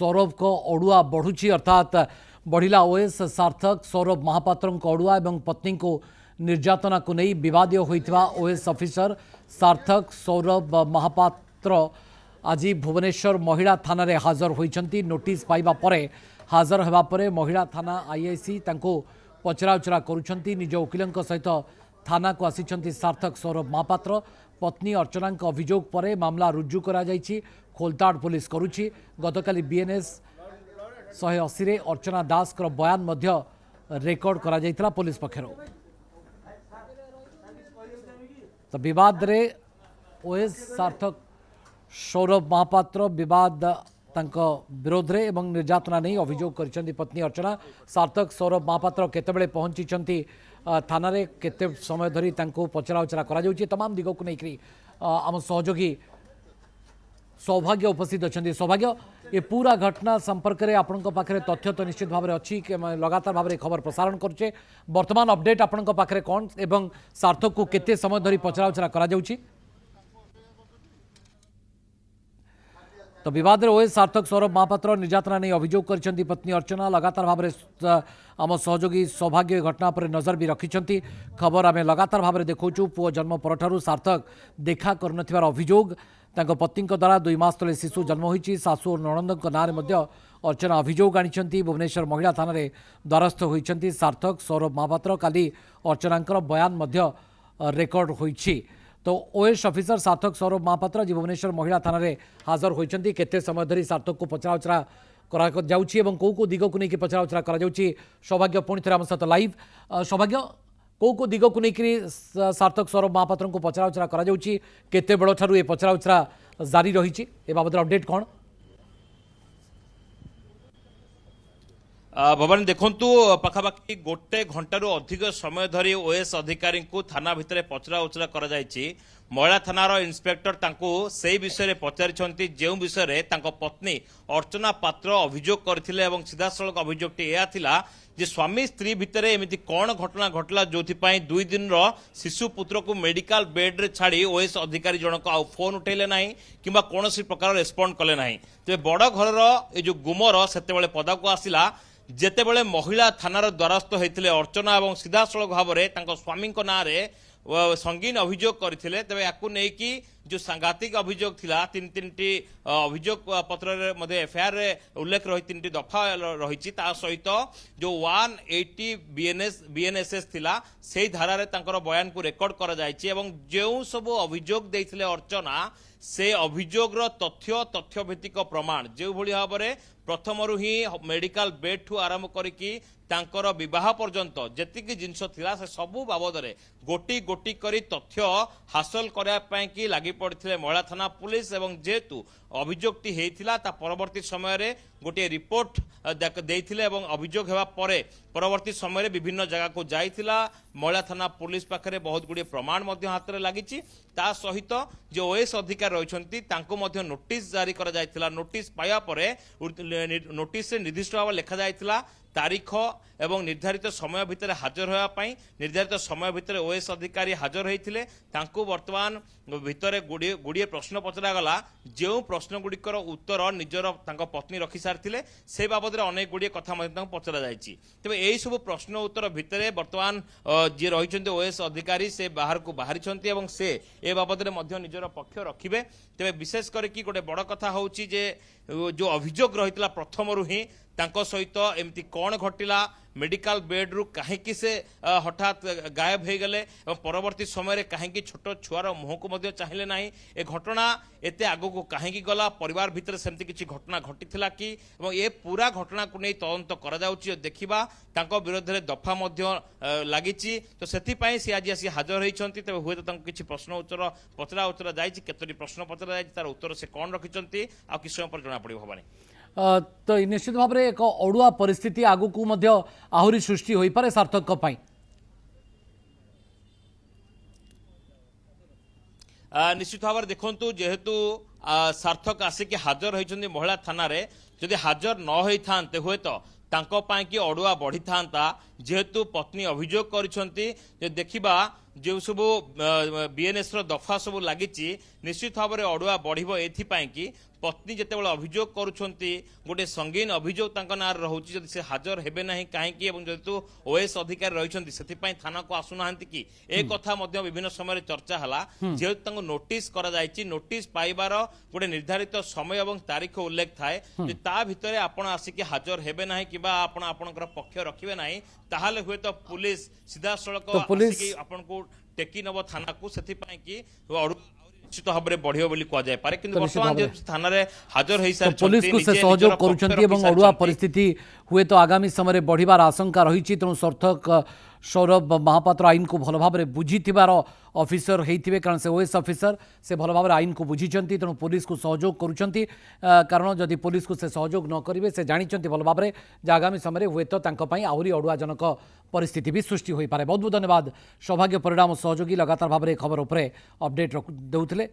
सौरभ को अड़ुआ बढ़ुची अर्थात बढ़िला ओएस सार्थक सौरभ महापात्र अड़ुआ एवं पत्नी को निर्यातना को नहीं विवाद होता ओएस ऑफिसर सार्थक सौरभ महापात्र आज भुवनेश्वर महिला थाना रे हाजर होइछंती। नोटिस पाइबा परे हाजर हेबा परे महिला थाना आईआईसी तांको पचराउचरा करुछंती। निज वकीलंक सहित थाना को आसिछंती सार्थक सौरभ महापात्र। पत्नी अर्चना अभियोग पर मामला रुजु करा जायछि। खोलताड़ पुलिस करुछि। गतकाली बीएनएस 180 रे अर्चना दास कर बयान मध्य रेकर्ड करा जायतिला पुलिस पक्षरु। तो विवाद रे ओएस सार्थक सौरभ महापात्र विवाद तांको विरोध रे एवं निर्यातना नहीं अभियोग करिसेंती पत्नी अर्चना। सार्थक सौरभ महापात्र केतेबेले पहुंचीचंती थाना रे केते समय धरी तांको पचराउचरा करा जाउची। तमाम दिगो को नेकरी आम सहयोगी सौभाग्य उपस्थित अच्छा। सौभाग्य ये पूरा घटना संपर्क में आपण पाखे तथ्य तो निश्चित भाव में अच्छी लगातार भाव में खबर प्रसारण करुचे। वर्तमान अपडेट आपण पाखे कौन एवं सार्थक को केते समय धरी पचराउचरा करा जाउची? तो विवाद ओएस सार्थक सौरभ महापात्र निर्यातना नहीं अभियोग कर पत्नी अर्चना। लगातार भाव में आम सहयोगी सौभाग्य घटना पर नजर भी रखिंट। खबर आम लगातार भाव में देखु। पुओ जन्म परठारु सार्थक देखा कर अभियोग पत्नी द्वारा 2 मास तले शिशु जन्म होती। सासू और नणंद नाँ अर्चना अभियोग आनी भुवनेश्वर महिला थाना द्वारस्थ होती। सार्थक सौरभ महापात्र काली अर्चना बयान रेकर्ड होती। तो ओएस ऑफिसर सार्थक सौरभ महापात्र आज भुवनेश्वर महिला थाना हाजर होती। केते समय धरी सार्थक को पचराउचरा करा जाउची एवं को दिग को लेकिन पचराउचरा करा जाउची। सौभाग्य पुणी थे आम सहित लाइव। सौभाग्य को दिग को लेकिन सार्थक सौरभ महापात्र को पचराउचरा करा जाउची? केते बेଳ ठारू ए पचराउचरा जारी रही ए बाबद अपडेट कौन? भवानी देखंतु पाखापाखि गोटे घंटारू अधिक समय धरी ओएस अधिकारी को थाना भितर पचरा उचरा करा जायछि। महिला थानार इन्स्पेक्टर तांको से विषय में पचारि जो विषय में पत्नी अर्चना पात्र अभियोग करथिले एवं सीधासलख अभियोगटी यह थिला जे स्वामी स्त्री भितर एमिति कौन घटना घटला जो 2 दिन शिशु पुत्र को मेडिकल बेड रे छाड़ी ओएस अधिकारी जनक आ फोन उठेले नाही किंबा कोनोसी प्रकार रेस्पोंड कले नाही। तेबे बड़ घरर ए जो गुमर सेतेबेले पदा को आसिला जेतेबेले महिला थानार द्वारस्थ होइथिले अर्चना एवं सीधासलख भाव में स्वामी नाँ रे संगीन अभियोग करथिले। तबे याकु नै कि जो सांघातिक अभियोग थिला 3-3टी अभियोग पत्र मध्ये एफआईआर रे उल्लेख रही 3टी दफा रही ता सहित जो 180 बीएनएसएस थिला सेही धारा रे तांकर बयान को रेकर्ड करा जायछि एवं जो सब अभियोग देथिले अर्चना से अभियोग तथ्य भित्तिक प्रमाण जो भली भाव में प्रथमरु ही मेडिकल बेड ठू आरंभ करिकी तांकर विवाह पर्यंत जेतिकी जिनस थिला से सबु बाबद रे गोटी गोटी करी तथ्य हासिल करबा पई कि लागि पड़थिले महिला थाना पुलिस एवं जेतु अभियोगटी हेइथिला ता परवर्ती समय रे गोटे रिपोर्ट देइथिले एवं अभियोग हेबा परे परवर्ती समय रे विभिन्न जगह को जाइथिला। महिला थाना पुलिस पाखरे बहुत गुडी प्रमाण मध्य हाथ रे लागिछि। ता सहित जो ओएस अधिकारी रहिसंती तांको मध्य नोटिस जारी करा जाइथिला। नोटिस पाया परे नोटिस रे निर्दिष्ट भाव लिखा जाइथिला तारीख एवं निर्धारित समय भितर हाजर होया पई। निर्धारित समय भितर ओएस अधिकारी हाजर होइथिले। तांको वर्तमान भितर गुड़िए प्रश्न पचरा गला जो प्रश्न गुड़िकर उत्तर निजर तांको पत्नी रखी सारिथिले से बाबद रे अनेक गुड़िए कथा मध्य पचरा जाइछि। तबे एई सब प्रश्न उत्तर भितर वर्तमान जे रहिछन्ते ओएस अधिकारी से बाहर को बाहरिछन्ते एवं से ए बाबद रे मध्य निजर पक्ष रखिबे। तबे विशेष करके गोटे बड़ कथा होउछि जे जो अभियोग रहितला प्रथमरु ही तांको सहित एमती कौन घटिला मेडिकल बेड रु कहीं से हठात गायब हो गले और परवर्ती समय कहीं छोट छुआर मुह को मध्य चाहिए ना ए घटना एते आगो को कहीं गला परिवार भितर सेमती किसी घटना घटी कि ए पूरा घटना को नहीं तदंत करा जाउछि। देखिबा तांको विरोध में दफा मध्य लागिछि। तो सेथिपाई से आज आसी हाजर होइछन्ति। तबे हुए तो किसी प्रश्न उत्तर पचरा उत्तर जाइछि केतोटी प्रश्न पचरा जाइछि तार उत्तर से कौन रखिछन्ति आ कि समय पर जणा पड़िबो भवानी। तो निश्चित भाव में एक अड़ुआ परिस्थिति आगु आहरी सृष्टि हो पारे सार्थक निश्चित भाव में देखु जेहेतु सार्थक आसिक हाजर होती महिला थाना रे जदि हाजर न होते हुए तो तांको पाई कि अड़ुआ बढ़ी था जेहेतु पत्नी अभियोग कर देखा जो सब बीएनएस दफा सब लगी निश्चित भाव में अड़ुआ बढ़ कि पत्नी जेतेबेले अभियोग करुछंती गोटे संगीन अभियोग तांको नार रहउची जदि से हाजर हेबे नाही काहेकि एवं जेतु ओएस अधिकारी रहिछंती सेथिपाई थाना को आसुनाहांती कि ए कथा मध्य विभिन्न समय चर्चा हला जेहेतु तांको नोटिस करा जायछि नोटिस पाइबार गोटे निर्धारित समय एवं तारीख उल्लेख थाए जे ता भितरे आपण आसिकी हाजर हेबे नाही किबा आपण आपणकर पक्ष रखिबे नाही ताहाले हुए तो पुलिस सीधा सड़क तो पुलिस- आसिकी आपनको टेकी नब थाना को सेथिपाई कि निश्चित भाव में बढ़ियो बोली कह जाय पारे किंतु तो निश्चित वर्तमान भाବରେ। जे थाना रे हाजर हेई तो सार पुलिस को से सहयोग करुछंती एवं अड़ुआ परिस्थिति हुए तो आगामी समय बढ़िबार आशंका रही तेणु सार्थक सौरभ महापात्र आईन को भल भाव बुझीथिबार ऑफिसर होइथिबे कारण से ओएस ऑफिसर से भल भाव आईन को बुझीचंती तेणु पुलिस को सहयोग करुछंती कारण जदि पुलिस को से सहयोग न करिवे से जानिचंती भल भाव जे आगामी समय हुए तो तांको पई आहुरी अड़ुआजनक परिस्थिति भी सृष्टि होई पारे। बहुत बहुत धन्यवाद। सौभाग्य परिणाम सहयोगी लगातार भाव खबर उपरे अपडेट देउथिले।